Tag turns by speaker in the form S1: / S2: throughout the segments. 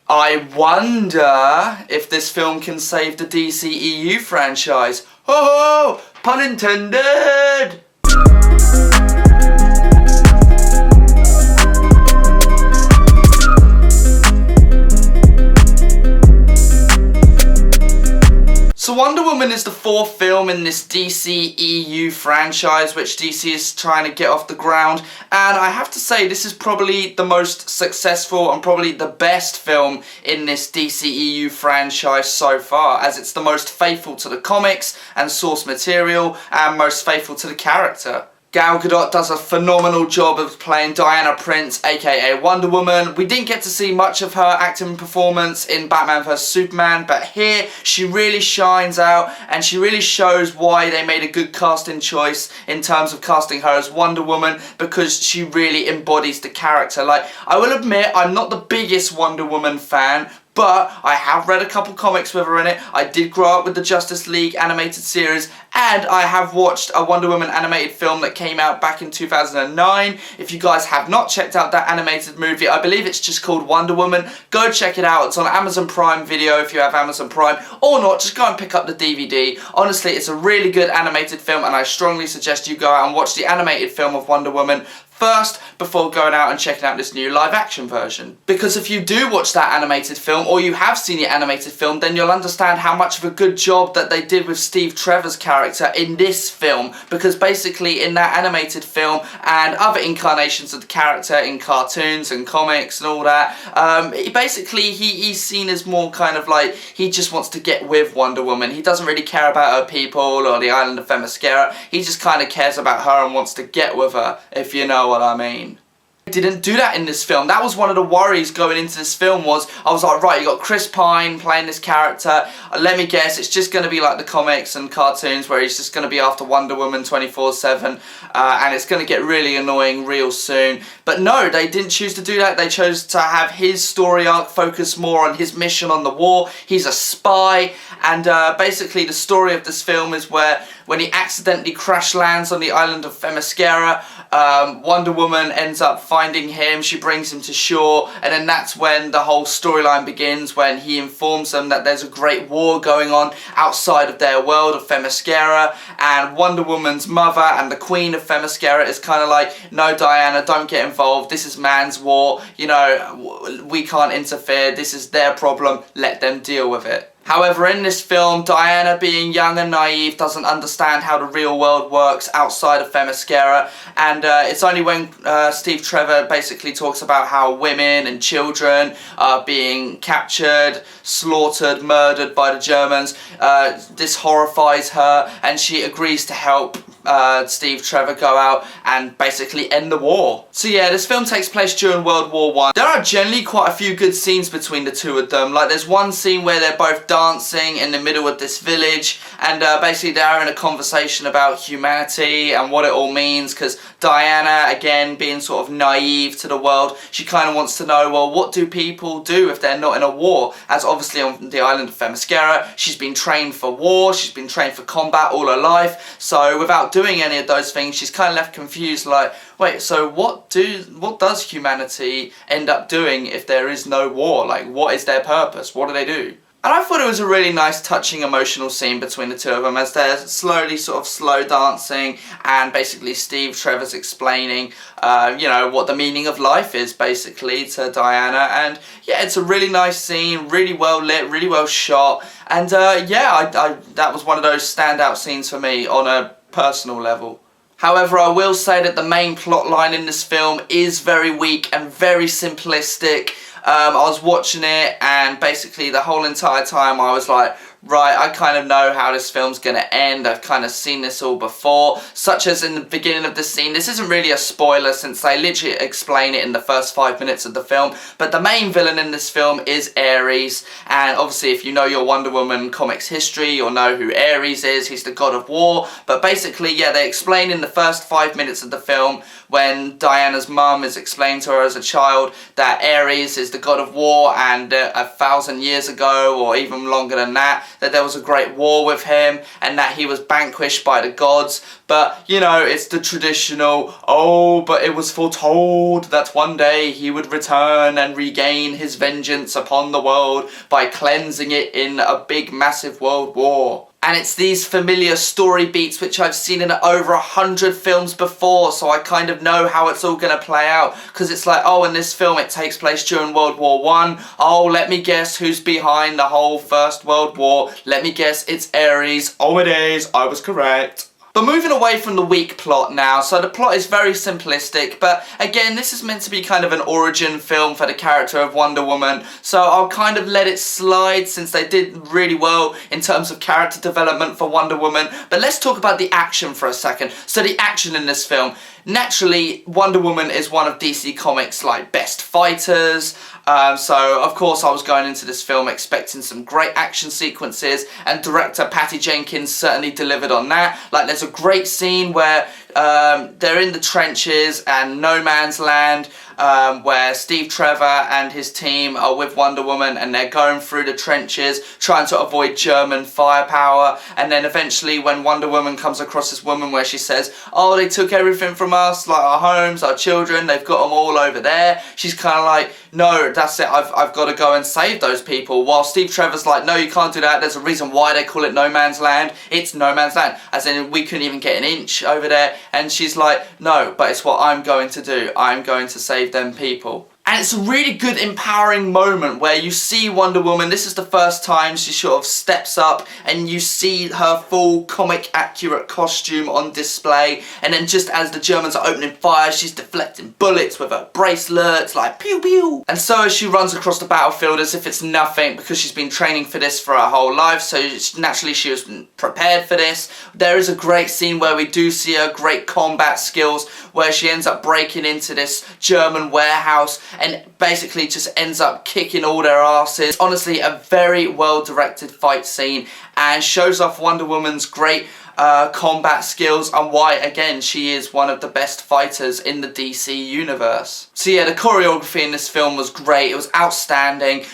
S1: I wonder if this film can save the DCEU franchise. Ho ho! Pun intended! So Wonder Woman is the fourth film in this DCEU franchise, which DC is trying to get off the ground, and I have to say this is probably the most successful and probably the best film in this DCEU franchise so far, as it's the most faithful to the comics and source material, and most faithful to the character. Gal Gadot does a phenomenal job of playing Diana Prince, aka Wonder Woman. We didn't get to see much of her acting performance in Batman vs Superman, but here she really shines out and she really shows why they made a good casting choice in terms of casting her as Wonder Woman, because she really embodies the character. Like, I will admit, I'm not the biggest Wonder Woman fan, but I have read a couple comics with her in it. I did grow up with the Justice League animated series, and I have watched a Wonder Woman animated film that came out back in 2009. If you guys have not checked out that animated movie, I believe it's just called Wonder Woman. Go check it out. It's on Amazon Prime Video if you have Amazon Prime, or not, just go and pick up the DVD. Honestly, it's a really good animated film, and I strongly suggest you go out and watch the animated film of Wonder Woman first before going out and checking out this new live action version. Because if you do watch that animated film, or you have seen the animated film, then you'll understand how much of a good job that they did with Steve Trevor's character in this film, because basically in that animated film and other incarnations of the character in cartoons and comics and all that, he's seen as more kind of like, he just wants to get with Wonder Woman. He doesn't really care about her people or the island of Themyscira. He just kind of cares about her and wants to get with her, if you know what I mean. Didn't do that in this film. That was one of the worries going into this film. I was like, right, you got Chris Pine playing this character. Let me guess, it's just going to be like the comics and cartoons where he's just going to be after Wonder Woman 24/7, and it's going to get really annoying real soon. But no, they didn't choose to do that. They chose to have his story arc focus more on his mission on the war. He's a spy, and basically the story of this film is where when he accidentally crash lands on the island of Themyscira, Wonder Woman ends up finding him, she brings him to shore, and then that's when the whole storyline begins, when he informs them that there's a great war going on outside of their world of Themyscira, and Wonder Woman's mother and the Queen of Themyscira is kind of like, no Diana, don't get involved, this is man's war, you know, we can't interfere, this is their problem, let them deal with it. However, in this film, Diana, being young and naive, doesn't understand how the real world works outside of Themyscira, and it's only when Steve Trevor basically talks about how women and children are being captured, slaughtered, murdered by the Germans, this horrifies her, and she agrees to help Steve Trevor go out and basically end the war. So yeah, this film takes place during World War I. There are generally quite a few good scenes between the two of them. Like, there's one scene where they're both dancing in the middle of this village, and basically they're in a conversation about humanity and what it all means, because Diana, again, being sort of naive to the world, she kind of wants to know, well, what do people do if they're not in a war? As obviously on the island of Themyscira, she's been trained for war, she's been trained for combat all her life, so without doing any of those things, she's kind of left confused, like, wait, so what does humanity end up doing if there is no war? Like, what is their purpose? What do they do? And I thought it was a really nice, touching, emotional scene between the two of them as they're slowly sort of slow dancing, and basically Steve Trevor's explaining, you know, what the meaning of life is basically to Diana. And yeah, it's a really nice scene, really well lit, really well shot. And yeah, that was one of those standout scenes for me on a personal level. However, I will say that the main plot line in this film is very weak and very simplistic. I was watching it, and basically the whole entire time I was like, right, I kind of know how this film's going to end. I've kind of seen this all before, such as in the beginning of the scene. This isn't really a spoiler since they literally explain it in the first 5 minutes of the film, but the main villain in this film is Ares, and obviously if you know your Wonder Woman comics history, you'll know who Ares is. He's the god of war, but basically, yeah, they explain in the first 5 minutes of the film, when Diana's mum is explained to her as a child that Ares is the god of war, and 1,000 years ago, or even longer than that, that there was a great war with him and that he was vanquished by the gods. But, you know, it's the traditional, oh, but it was foretold that one day he would return and regain his vengeance upon the world by cleansing it in a big, massive world war. And it's these familiar story beats which I've seen in over 100 films before, so I kind of know how it's all going to play out. Because it's like, oh, in this film it takes place during World War One. Oh, let me guess who's behind the whole First World War. Let me guess, it's Ares. Oh, it is. I was correct. But moving away from the weak plot now, so the plot is very simplistic, but again, this is meant to be kind of an origin film for the character of Wonder Woman, so I'll kind of let it slide since they did really well in terms of character development for Wonder Woman. But let's talk about the action for a second. So the action in this film, naturally, Wonder Woman is one of DC Comics' like best fighters. So of course I was going into this film expecting some great action sequences, and director Patty Jenkins certainly delivered on that. Like, there's a great scene where they're in the trenches and no man's land, where Steve Trevor and his team are with Wonder Woman and they're going through the trenches trying to avoid German firepower, and then eventually when Wonder Woman comes across this woman where she says, oh, they took everything from us, like our homes, our children, they've got them all over there. She's kind of like, no, that's it, I've got to go and save those people, while Steve Trevor's like, no, you can't do that, there's a reason why they call it no man's land, it's no man's land, as in we couldn't even get an inch over there. And she's like, no, but it's what I'm going to do, I'm going to save them people. And it's a really good empowering moment where you see Wonder Woman, this is the first time she sort of steps up and you see her full comic accurate costume on display, and then just as the Germans are opening fire, she's deflecting bullets with her bracelets, like pew pew. And so as she runs across the battlefield as if it's nothing, because she's been training for this for her whole life, so naturally she was prepared for this. There is a great scene where we do see her great combat skills, where she ends up breaking into this German warehouse and basically just ends up kicking all their asses. Honestly, a very well directed fight scene, and shows off Wonder Woman's great combat skills and why, again, she is one of the best fighters in the DC universe. So yeah, the choreography in this film was great. It was outstanding.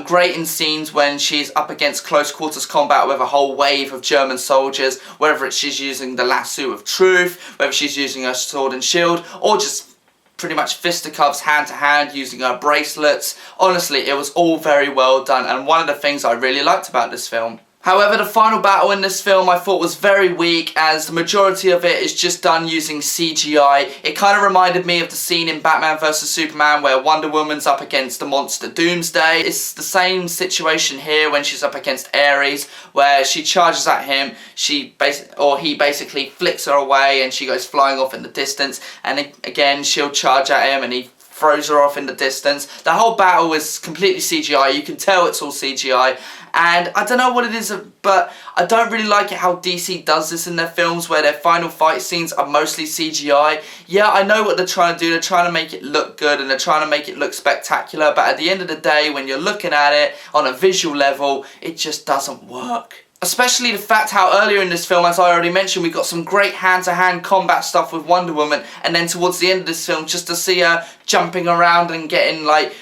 S1: Great in scenes when she's up against close quarters combat with a whole wave of German soldiers, whether it's she's using the lasso of truth, whether she's using her sword and shield, or just pretty much fisticuffs hand to hand using her bracelets. Honestly, it was all very well done, and one of the things I really liked about this film. However, the final battle in this film I thought was very weak, as the majority of it is just done using CGI. It kind of reminded me of the scene in Batman vs Superman where Wonder Woman's up against the monster Doomsday. It's the same situation here when she's up against Ares, where she charges at him, he basically flicks her away and she goes flying off in the distance, and again she'll charge at him and he throws her off in the distance. The whole battle is completely CGI, you can tell it's all CGI, and I don't know what it is, but I don't really like it how DC does this in their films, where their final fight scenes are mostly CGI. Yeah, I know what they're trying to do, they're trying to make it look good and they're trying to make it look spectacular, but at the end of the day, when you're looking at it on a visual level, it just doesn't work. Especially the fact how earlier in this film, as I already mentioned, we got some great hand-to-hand combat stuff with Wonder Woman, and then towards the end of this film, just to see her jumping around and getting like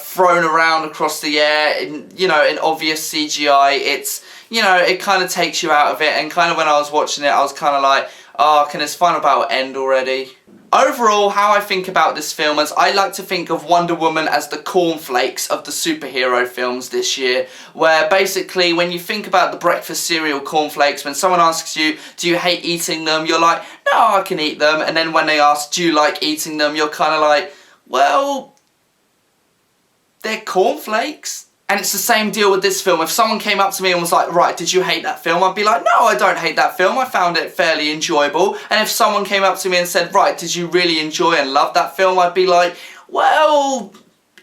S1: thrown around across the air in, you know, in obvious CGI, it's, you know, it kind of takes you out of it, and kind of when I was watching it, I was kind of like, oh, can this final battle end already? Overall, how I think about this film is I like to think of Wonder Woman as the cornflakes of the superhero films this year, where basically when you think about the breakfast cereal cornflakes, when someone asks you, do you hate eating them, you're like, no, I can eat them, and then when they ask, do you like eating them, you're kind of like, well, they're cornflakes. And it's the same deal with this film. If someone came up to me and was like, right, did you hate that film? I'd be like, no, I don't hate that film. I found it fairly enjoyable. And if someone came up to me and said, right, did you really enjoy and love that film? I'd be like, well,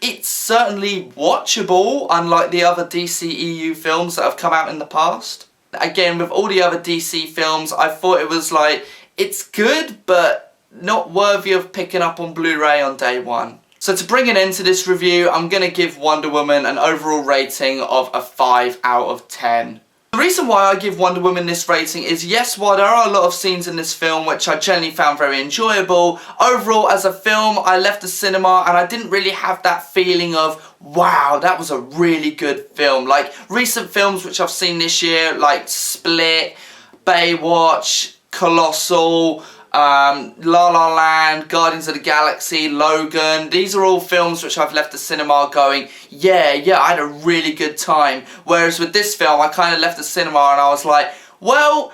S1: it's certainly watchable, unlike the other DCEU films that have come out in the past. Again, with all the other DC films, I thought it was like, it's good, but not worthy of picking up on Blu-ray on day one. So to bring an end to this review, I'm going to give Wonder Woman an overall rating of a 5 out of 10. The The reason why I give Wonder Woman this rating is, yes, while there are a lot of scenes in this film which I generally found very enjoyable, overall as a film I left the cinema and I didn't really have that feeling of, wow, that was a really good film. Like recent films which I've seen this year, like Split, Baywatch, Colossal, La La Land, Guardians of the Galaxy, Logan. These are all films which I've left the cinema going, yeah, I had a really good time. Whereas with this film, I kind of left the cinema and I was like, well,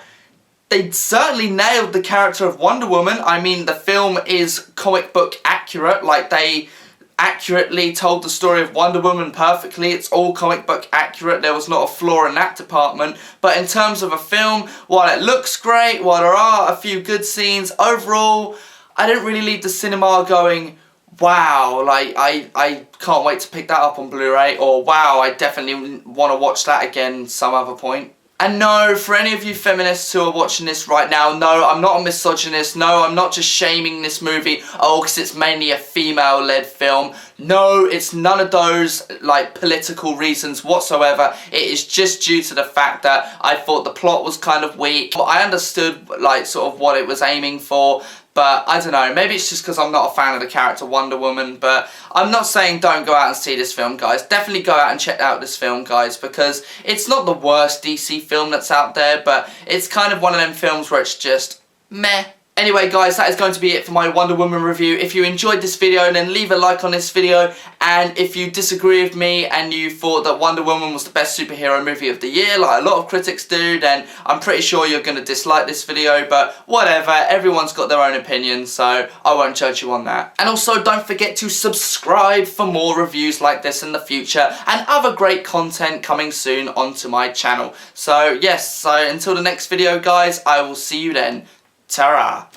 S1: they certainly nailed the character of Wonder Woman. I mean, the film is comic book accurate. Like, they accurately told the story of Wonder Woman perfectly. It's all comic book accurate. There was not a flaw in that department. But in terms of a film, while it looks great, while there are a few good scenes, overall, I didn't really leave the cinema going, wow, like, I can't wait to pick that up on Blu-ray, or wow, I definitely want to watch that again some other point. And no, for any of you feminists who are watching this right now, no, I'm not a misogynist, no, I'm not just shaming this movie, oh, because it's mainly a female-led film. No, it's none of those, like, political reasons whatsoever. It is just due to the fact that I thought the plot was kind of weak. I understood, like, sort of what it was aiming for, but I don't know, maybe it's just because I'm not a fan of the character Wonder Woman, but I'm not saying don't go out and see this film, guys. Definitely go out and check out this film, guys, because it's not the worst DC film that's out there, but it's kind of one of them films where it's just meh. Anyway, guys, that is going to be it for my Wonder Woman review. If you enjoyed this video, then leave a like on this video. And if you disagree with me and you thought that Wonder Woman was the best superhero movie of the year, like a lot of critics do, then I'm pretty sure you're going to dislike this video. But whatever, everyone's got their own opinion, so I won't judge you on that. And also, don't forget to subscribe for more reviews like this in the future and other great content coming soon onto my channel. So, yes, so until the next video, guys, I will see you then. Ta-ra!